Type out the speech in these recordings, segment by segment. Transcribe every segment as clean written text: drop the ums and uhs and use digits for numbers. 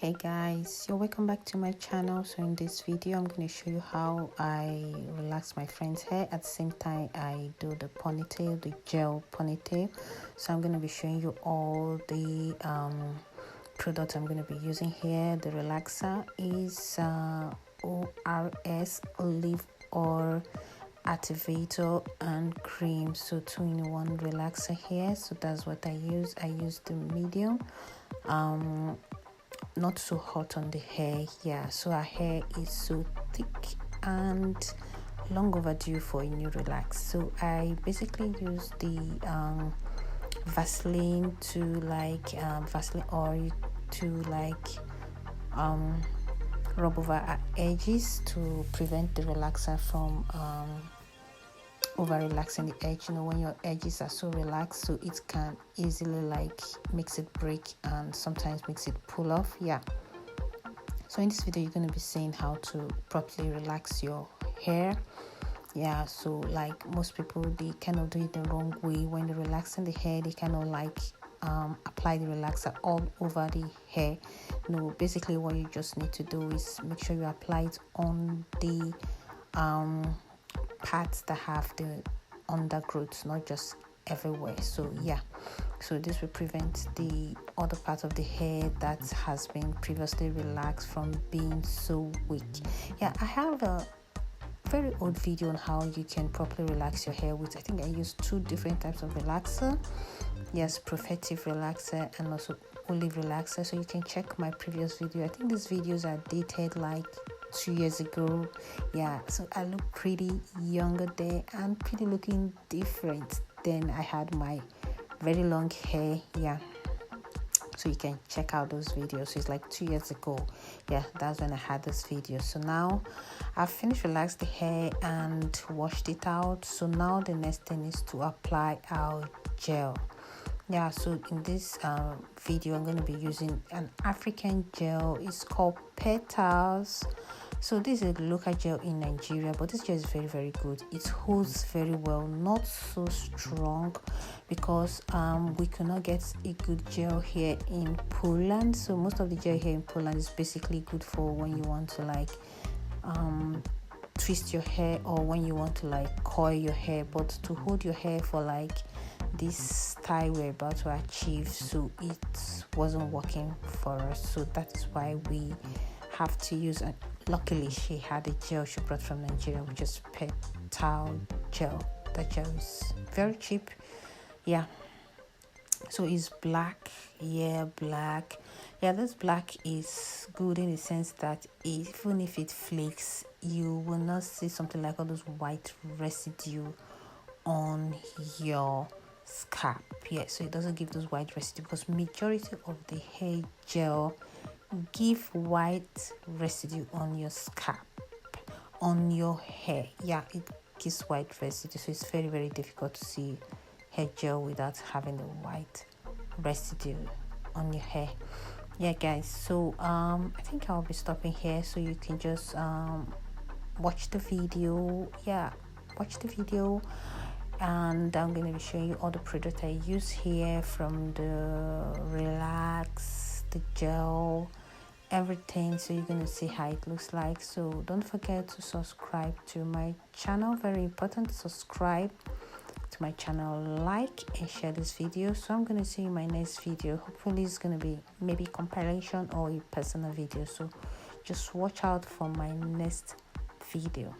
Hey guys, so welcome back to my channel. So in this video I'm going to show you how I relax my friend's hair. At the same time I do the ponytail, the gel ponytail. So I'm going to be showing you all the products I'm going to be using here. The relaxer is ORS olive oil activator and cream, so 2-in-1 relaxer here. So that's what I use. I use the medium, not so hot on the hair. So our hair is so thick and long overdue for a new relax. So I basically use the Vaseline to Vaseline oil to rub over our edges to prevent the relaxer from over relaxing the edge. When your edges are so relaxed, so it can easily makes it break and sometimes makes it pull off. So in this video you're going to be seeing how to properly relax your hair. So most people, they kind of do it the wrong way. When they're relaxing the hair, they kind of apply the relaxer all over the hair. Basically what you just need to do is make sure you apply it on the parts that have the undergrowth, not just everywhere. So this will prevent the other part of the hair that has been previously relaxed from being so weak. I have a very old video on how you can properly relax your hair with, I think I use 2 different types of relaxer. Profectiv relaxer and also olive relaxer. So you can check my previous video. I think these videos are dated 2 years ago. So I look pretty younger there and pretty looking different than I had my very long hair. So you can check out those videos. So it's 2 years ago. That's when I had this video. So now I've finished relaxed the hair and washed it out. So now the next thing is to apply our gel. So in this video I'm going to be using an African gel. It's called Petals. So this is a local gel in Nigeria, but this gel is very, very good. It holds very well, not so strong because we cannot get a good gel here in Poland. So most of the gel here in Poland is basically good for when you want to twist your hair or when you want to coil your hair, but to hold your hair for this style we're about to achieve, so it wasn't working for us. So that is why we have to use luckily she had a gel she brought from Nigeria, which is Petal gel. That gel is very cheap. So it's black. This black is good in the sense that even if it flakes, you will not see something like all those white residue on your scalp. So it doesn't give those white residue, because majority of the hair gel give white residue on your scalp, on your hair. It gives white residue, so it's very, very difficult to see hair gel without having the white residue on your hair. Guys, so I think I'll be stopping here so you can just watch the video. Watch the video, and I'm going to be showing you all the products I use here, from the relax, the gel, everything. So you're going to see how it looks like. So don't forget to subscribe to my channel. Very important to subscribe to my channel, like and share this video. So I'm going to see you in my next video. Hopefully it's going to be maybe compilation or a personal video, so just watch out for my next video.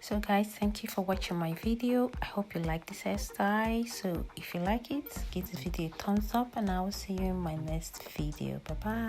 So guys, thank you for watching my video. I hope you like this hairstyle. So if you like it, give this video a thumbs up and I will see you in my next video. Bye bye.